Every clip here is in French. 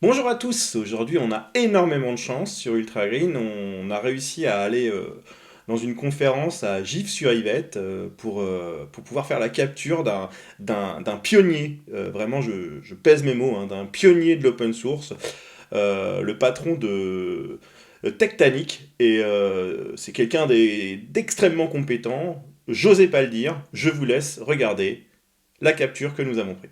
Bonjour à tous, aujourd'hui on a énormément de chance sur Ultra Green, on a réussi à aller dans une conférence à Gif-sur-Yvette pour pouvoir faire la capture d'un pionnier, vraiment je pèse mes mots, hein, d'un pionnier de l'open source, le patron de Tectanic, et c'est quelqu'un d'extrêmement compétent, j'osais pas le dire, je vous laisse regarder la capture que nous avons prise.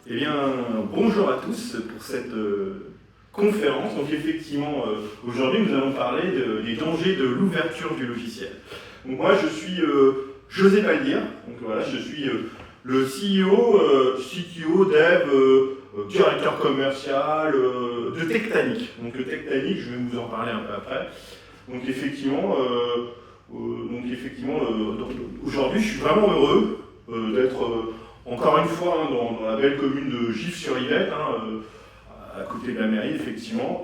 Eh bien, bonjour à tous pour cette conférence. Donc effectivement, aujourd'hui nous allons parler des dangers de l'ouverture du logiciel. Donc moi je suis, j'osais pas le dire, donc voilà, je suis le CEO, CTO, dev, directeur commercial de Tectanic. Donc Tectanic, je vais vous en parler un peu après. Donc effectivement, aujourd'hui je suis vraiment heureux d'être encore une fois hein, dans la belle commune de Gif-sur-Yvette, hein, à côté de la mairie, effectivement.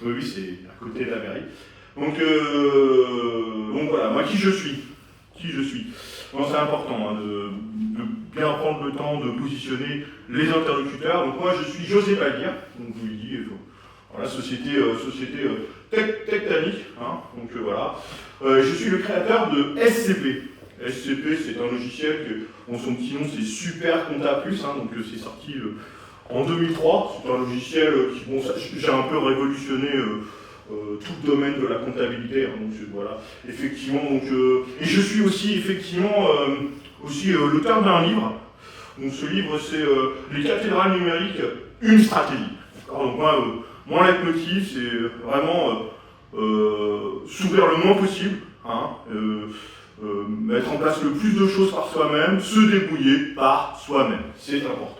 Oui, c'est à côté de la mairie. Donc voilà, moi qui je suis. Qui je suis. Bon, c'est important hein, de bien prendre le temps de positionner les interlocuteurs. Donc moi je suis José Pallier, donc je vous le dis, voilà, société Tectanic, hein, donc voilà. Je suis le créateur de SCP. SCP, c'est un logiciel que, son petit nom, c'est Super Compta Plus, hein, donc c'est sorti en 2003. C'est un logiciel qui, bon, j'ai un peu révolutionné tout le domaine de la comptabilité. Hein, donc voilà, effectivement. Donc, et je suis aussi, effectivement, l'auteur d'un livre. Donc ce livre, c'est Les cathédrales numériques, une stratégie. Alors, donc moi, mon leitmotiv, c'est vraiment s'ouvrir le moins possible. Hein, mettre en place le plus de choses par soi-même, se débrouiller par soi-même. C'est important.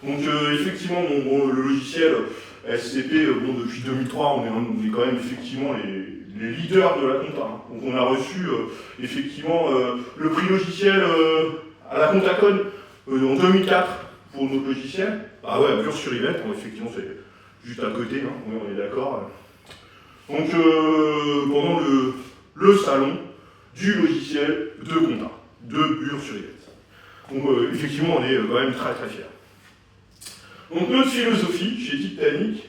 Donc effectivement, le logiciel SCP, depuis 2003, on est quand même effectivement les leaders de la compta. Hein. Donc on a reçu effectivement le prix logiciel à la Comptacon en 2004 pour notre logiciel. Ah ouais, pur sur Yvette, effectivement c'est juste à côté, hein. Ouais, on est d'accord. Donc pendant le salon, du logiciel de compta, de Bure-sur-Yvette. Donc effectivement, on est quand même très très fiers. Donc notre philosophie chez Tectanic,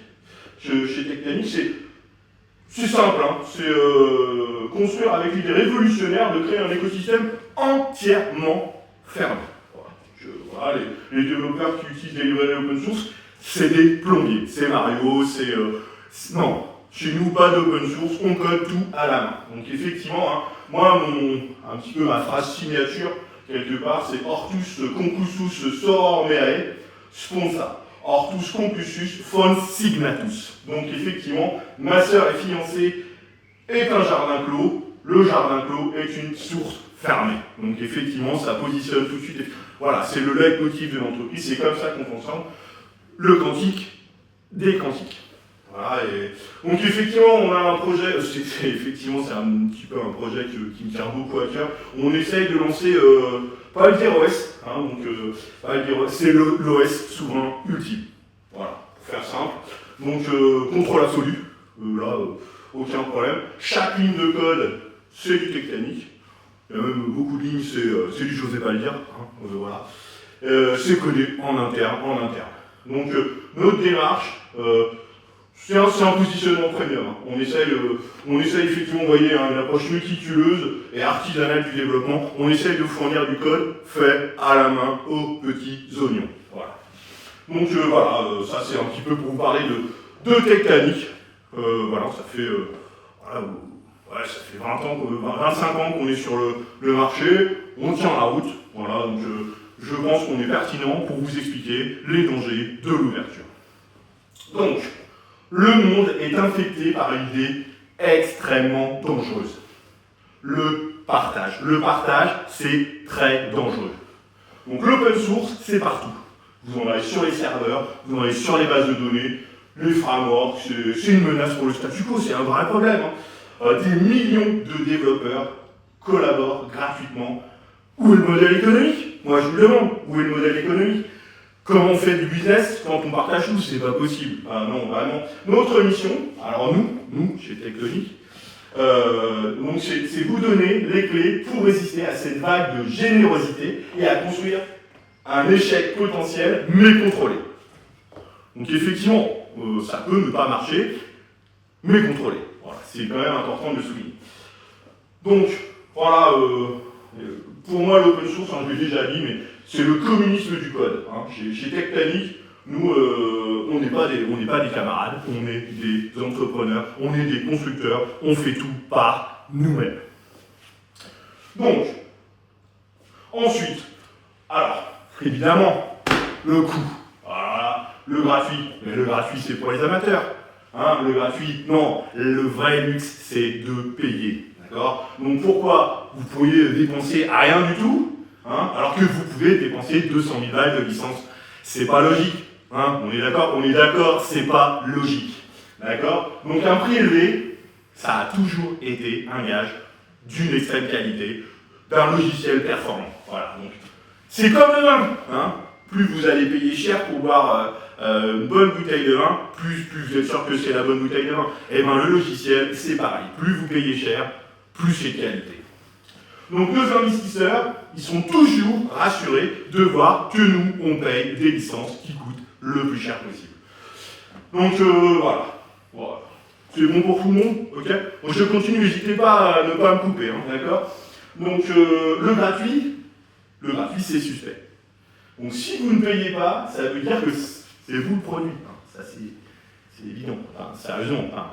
c'est simple, hein, c'est construire avec l'idée révolutionnaire de créer un écosystème entièrement fermé. Voilà, les développeurs qui utilisent des librairies open source, c'est des plombiers, c'est Mario, non, chez nous, pas d'open source, on code tout à la main. Donc effectivement, hein, moi, un petit peu ma phrase signature, quelque part, c'est Hortus conclusus soror mere sponsa. Hortus conclusus fons signatus. Donc effectivement, ma sœur est fiancée, est un jardin clos, le jardin clos est une source fermée. Donc effectivement, ça positionne tout de suite. Voilà, c'est le leitmotiv de l'entreprise, c'est comme ça qu'on fonctionne. Le quantique des quantiques. Voilà, et donc effectivement, on a un projet, effectivement c'est un petit peu un projet qui me tient beaucoup à cœur. On essaye de lancer, pas le dire OS, hein, donc c'est l'OS souverain ultime. Voilà, pour faire simple. Donc contrôle absolu, là, aucun problème. Chaque ligne de code, c'est du Tectanic. Il y a même beaucoup de lignes, c'est du j'osais pas le dire. Hein, voilà. C'est codé en interne. Donc notre démarche, c'est un positionnement premium. Hein. On essaye effectivement, vous voyez, hein, une approche méticuleuse et artisanale du développement. On essaye de fournir du code fait à la main aux petits oignons. Voilà. Donc voilà, ça c'est un petit peu pour vous parler de Tectanic. Voilà, ça fait, ça fait 25 ans qu'on est sur le marché. On tient la route. Voilà, donc je pense qu'on est pertinent pour vous expliquer les dangers de l'ouverture. Donc, le monde est infecté par une idée extrêmement dangereuse. Le partage. Le partage, c'est très dangereux. Donc l'open source, c'est partout. Vous en avez sur les serveurs, vous en avez sur les bases de données, les frameworks, c'est une menace pour le statu quo, c'est un vrai problème. Hein. Des millions de développeurs collaborent gratuitement. Où est le modèle économique? Moi je vous le demande, où est le modèle économique? Comment on fait du business quand on partage tout? C'est pas possible. Ah non, vraiment. Notre mission, alors nous, chez Tectonic, donc c'est vous donner les clés pour résister à cette vague de générosité et à construire un échec potentiel mais contrôlé. Donc effectivement, ça peut ne pas marcher, mais contrôlé. Voilà, c'est quand même important de le souligner. Donc, voilà, pour moi l'open source, je l'ai déjà dit, mais c'est le communisme du code. Hein. Chez Tectonic, nous, on n'est pas des camarades, on est des entrepreneurs, on est des constructeurs, on fait tout par nous-mêmes. Donc, ensuite, alors, évidemment, le coût. Voilà, le gratuit. Mais le gratuit, c'est pour les amateurs. Hein, le gratuit, non. Le vrai luxe, c'est de payer. D'accord? Donc pourquoi vous pourriez dépenser à rien du tout, hein, alors que vous pouvez dépenser 200 000 balles de licence? C'est pas logique. Hein, on est d'accord, c'est pas logique. D'accord? Donc un prix élevé, ça a toujours été un gage d'une extrême qualité, d'un logiciel performant. Voilà. Donc, c'est comme le vin. Hein. Plus vous allez payer cher pour boire une bonne bouteille de vin, plus vous êtes sûr que c'est la bonne bouteille de vin. Et bien le logiciel, c'est pareil. Plus vous payez cher, plus c'est de qualité. Donc nos investisseurs, ils sont toujours rassurés de voir que nous, on paye des licences qui coûtent le plus cher possible. Donc voilà. C'est bon pour tout le monde, ok? Bon, je continue, n'hésitez pas à ne pas me couper, hein, d'accord? Donc le gratuit c'est suspect. Donc si vous ne payez pas, ça veut dire que c'est vous le produit. Hein, ça c'est évident, hein, sérieusement. Hein.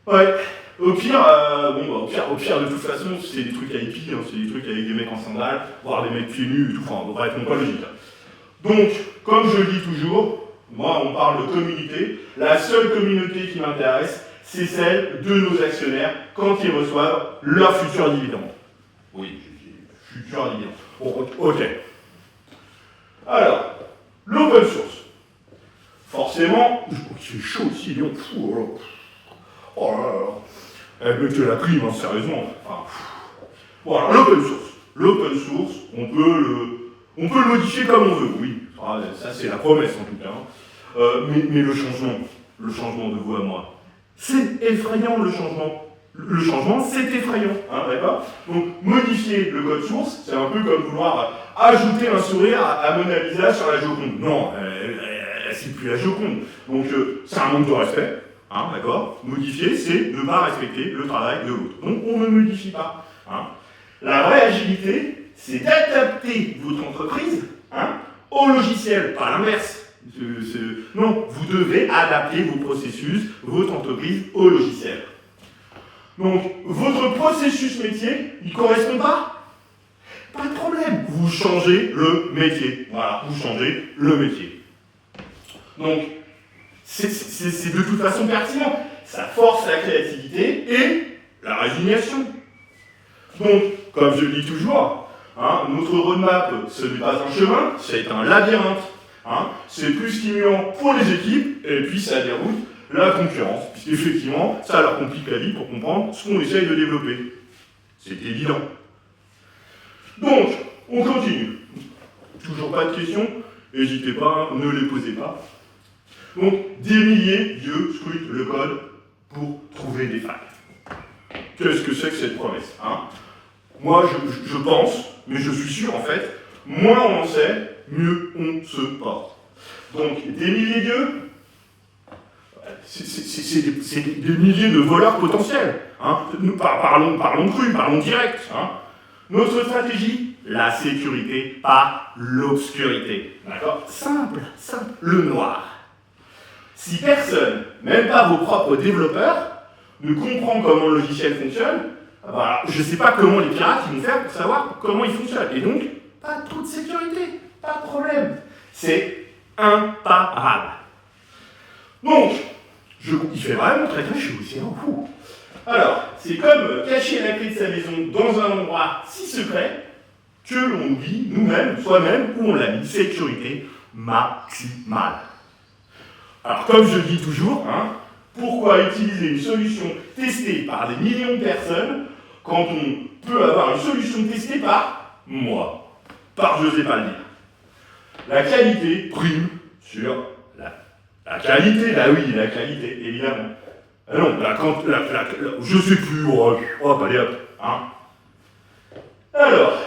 Ouais. Au pire, de toute façon, c'est des trucs IP, hein, c'est des trucs avec des mecs en sandales, voire des mecs pieds nus et tout, enfin, bref, non pas logique. Hein. Donc, comme je le dis toujours, moi, on parle de communauté, la seule communauté qui m'intéresse, c'est celle de nos actionnaires quand ils reçoivent leur futur dividende. Oui, futur dividende. Bon, ok. Alors, l'open source. Forcément, c'est chaud aussi, Lyon. Oh là là. Mettez la prime, hein, sérieusement. Enfin, bon, alors, l'open source. L'open source, on peut le modifier comme on veut, oui. Ah, ça, c'est la promesse, en tout cas. Mais le changement de vous à moi, c'est effrayant, le changement. Le changement, c'est effrayant, hein, d'accord? Donc, modifier le code source, c'est un peu comme vouloir ajouter un sourire à Mona Lisa sur la Joconde. Non, c'est plus la Joconde. Donc, c'est un manque de respect, hein, d'accord? Modifier, c'est ne pas respecter le travail de l'autre. Donc, on ne modifie pas. Hein. La vraie agilité, c'est d'adapter votre entreprise, hein, au logiciel, pas l'inverse. Non, vous devez adapter vos processus, votre entreprise au logiciel. Donc, votre processus métier, il ne correspond pas? Pas de problème, vous changez le métier. Voilà, vous changez le métier. Donc, c'est de toute façon pertinent. Ça force la créativité et la résignation. Donc, comme je le dis toujours, hein, notre roadmap, ce n'est pas un chemin, c'est un labyrinthe. Hein, c'est plus stimulant pour les équipes, et puis ça déroute la concurrence, puisqu'effectivement, ça leur complique la vie pour comprendre ce qu'on essaye de développer. C'est évident. Donc, on continue. Toujours pas de questions? N'hésitez pas, ne les posez pas. Donc, des milliers d'yeux scrutent le code pour trouver des failles. Qu'est-ce que c'est que cette promesse, hein? Moi, je pense, mais je suis sûr en fait, moins on en sait, mieux on se porte. Donc, des milliers d'yeux, c'est des milliers de voleurs potentiels. Hein. Parlons cru, parlons direct. Hein. Notre stratégie, la sécurité, pas l'obscurité. D'accord? Simple, le noir. Si personne, même pas vos propres développeurs, ne comprend comment le logiciel fonctionne, voilà, je ne sais pas comment les pirates vont faire pour savoir comment il fonctionne. Et donc, pas trop de sécurité, pas de problème. C'est imparable. Donc, il fait vraiment très chaud, c'est un fou. Alors, c'est comme cacher la clé de sa maison dans un endroit si secret que l'on oublie nous-mêmes, soi-même, où on l'a mis. Sécurité maximale. Alors, comme je dis toujours, hein, pourquoi utiliser une solution testée par des millions de personnes quand on peut avoir une solution testée par moi, par j'osais pas le dire. la qualité prime sur la qualité. Bah oui, la qualité, évidemment. Ah non, je sais plus, hop, allez hop, hein. Alors,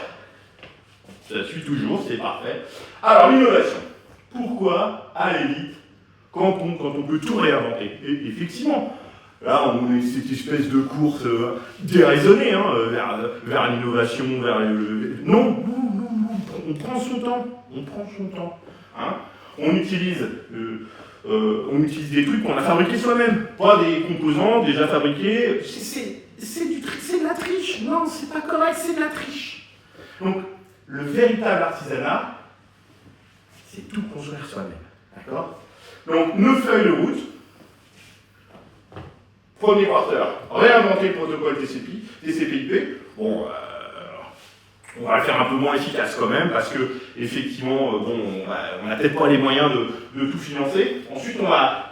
ça suit toujours, c'est parfait. Alors, l'innovation. Pourquoi aller vite quand on peut tout réinventer? Et effectivement, là, on est cette espèce de course déraisonnée vers l'innovation, vers le... Non, on prend son temps, hein. On utilise des trucs qu'on a fabriqués soi-même, pas des composants déjà fabriqués. C'est de la triche. Non, c'est pas correct, c'est de la triche. Donc, le véritable artisanat, c'est tout construire soi-même. D'accord? Donc, nos feuilles de route. Premier quarter, réinventer le protocole TCP/IP. Bon, on va le faire un peu moins efficace quand même, parce que, effectivement, on n'a peut-être pas les moyens de tout financer. Ensuite, on va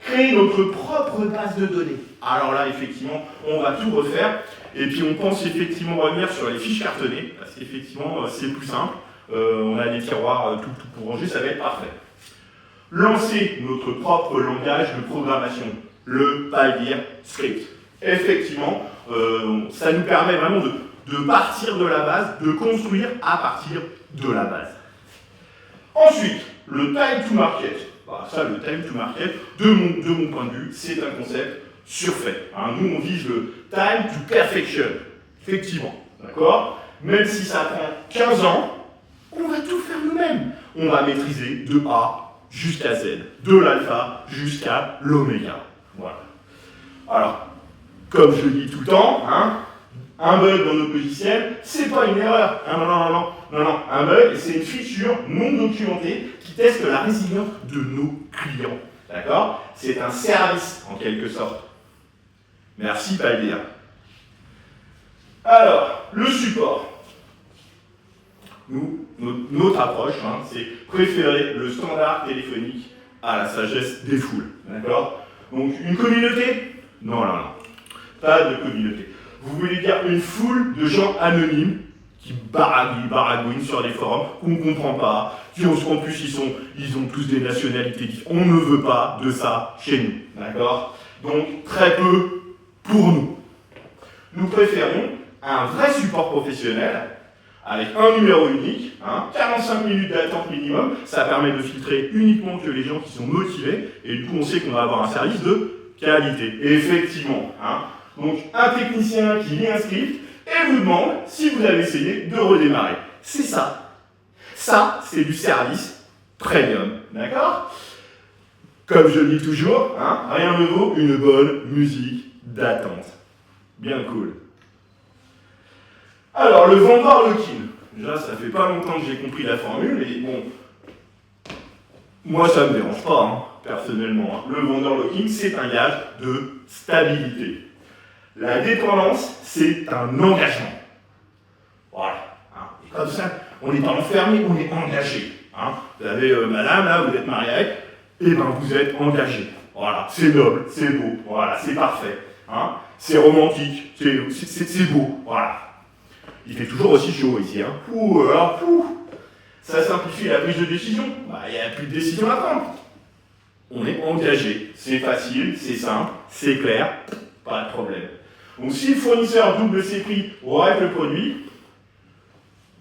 créer notre propre base de données. Alors là, effectivement, on va tout refaire. Et puis, on pense effectivement revenir sur les fiches cartonnées, parce qu'effectivement, c'est plus simple. On a des tiroirs tout pour ranger, ça va être parfait. Lancer notre propre langage de programmation, le Pioneer Script. Effectivement, ça nous permet vraiment de partir de la base, de construire à partir de la base. Ensuite, le time to market. Le time to market, de mon point de vue, c'est un concept surfait. Hein. Nous, on vise le time to perfection. Effectivement, d'accord? Même si ça prend 15 ans, on va tout faire nous-mêmes. On va maîtriser de A jusqu'à Z, de l'alpha jusqu'à l'oméga. Voilà. Alors, comme je le dis tout le temps, hein, un bug dans notre logiciel, c'est pas une erreur. Non. Un bug, c'est une feature non documentée qui teste la résilience de nos clients. D'accord? C'est un service, en quelque sorte. Merci, Pioneer. Alors, le support. Nous, notre approche, hein, c'est préférer le standard téléphonique à la sagesse des foules. D'accord? Donc, une communauté? Non. Pas de communauté. Vous voulez dire une foule de gens anonymes qui baragouinent sur des forums qu'on ne comprend pas, qui en plus ils ont tous des nationalités différentes. On ne veut pas de ça chez nous. D'accord? Donc, très peu pour nous. Nous préférons un vrai support professionnel avec un numéro unique, 45 minutes d'attente minimum, ça permet de filtrer uniquement que les gens qui sont motivés, et du coup on sait qu'on va avoir un service de qualité. Et effectivement, donc un technicien qui lit un script et vous demande si vous avez essayé de redémarrer. C'est ça. Ça, c'est du service premium. D'accord? Comme je le dis toujours, rien ne vaut une bonne musique d'attente. Bien cool. Alors, le vendor lock-in. Déjà, ça fait pas longtemps que j'ai compris la formule, et bon, moi ça me dérange pas, personnellement. Le vendor lock-in, c'est un gage de stabilité. La dépendance, c'est un engagement. Voilà. Et comme ça, on n'est pas enfermé, on est engagé. Vous avez madame, là, vous êtes mariée avec, et ben vous êtes engagé. Voilà, c'est noble, c'est beau, voilà, c'est parfait. C'est romantique, c'est beau, voilà. Il fait toujours aussi chaud ici. Ça simplifie la prise de décision. Il n'y a plus de décision à prendre. On est engagé. C'est facile, c'est simple, c'est clair, pas de problème. Donc si le fournisseur double ses prix ou arrête le produit,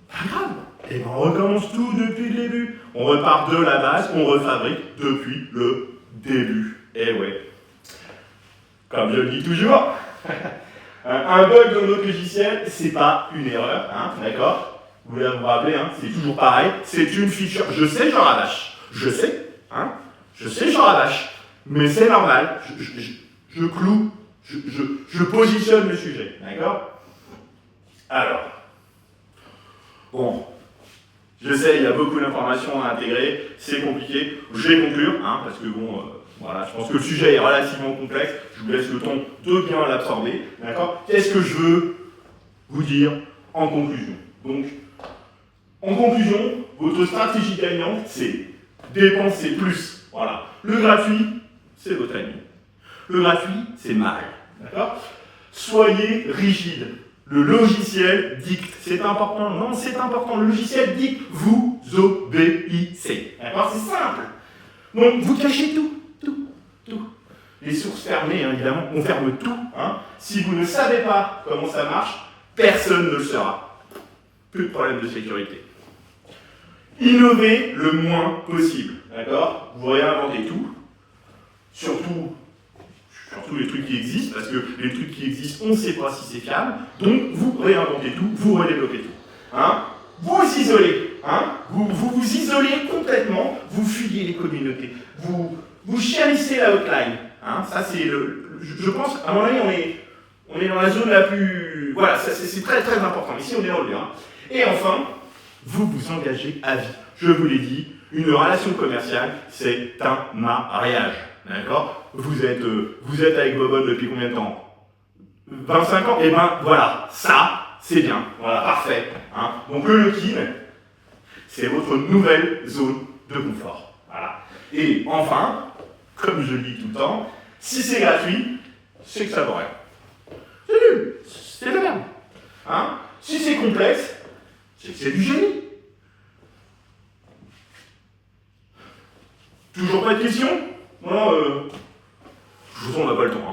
pas grave. Et on recommence tout depuis le début. On repart de la base, on refabrique depuis le début. Et ouais. Comme je le dis toujours. Un bug dans notre logiciel, c'est pas une erreur, d'accord? Vous vous rappelez, c'est toujours pareil, c'est une feature. Je sais, j'en rabâche. Je sais, j'en rabâche. Mais c'est normal, je cloue, je positionne le sujet, d'accord? Alors, bon, je sais, il y a beaucoup d'informations à intégrer, c'est compliqué. Je vais conclure, parce que bon... Voilà, je pense que le sujet est relativement complexe, je vous laisse le temps de bien l'absorber, d'accord? Qu'est-ce que je veux vous dire en conclusion? Donc, en conclusion, votre stratégie gagnante, c'est dépenser plus. Voilà. Le gratuit, c'est votre ami. Le gratuit, c'est mal, d'accord? Soyez rigide. Le logiciel dicte. C'est important. Non, c'est important. Le logiciel dicte. Vous obéissez. D'accord? C'est simple. Donc, vous cachez tout. Les sources fermées, hein, évidemment, on ferme tout. Hein. Si vous ne savez pas comment ça marche, personne ne le saura. Plus de problème de sécurité. Innovez le moins possible. D'accord? Vous réinventez tout. Surtout les trucs qui existent, parce que les trucs qui existent, on ne sait pas si c'est fiable. Donc, vous réinventez tout, vous redéveloppez tout. Hein? Vous isolez. Hein? Vous isolez complètement, vous fuyez les communautés. Vous chérissez la hotline. Hein? Ça, c'est je pense, à mon avis, on est dans la zone la plus... Voilà, c'est très très important. Ici, on est dans le bien. Et enfin, vous vous engagez à vie. Je vous l'ai dit, une relation commerciale, c'est un mariage. D'accord? Vous êtes avec Bobonne depuis combien de temps? 25 ans? Eh ben voilà, ça, c'est bien. Voilà, parfait. Hein? Donc le lock-in, c'est votre nouvelle zone de confort. Voilà. Et enfin, comme je le dis tout le temps, si c'est gratuit, c'est que ça vaut rien. C'est nul. C'est de la merde. Hein? Si c'est complexe, c'est que c'est du génie. Toujours pas de questions? Non, je vous en ai pas le temps.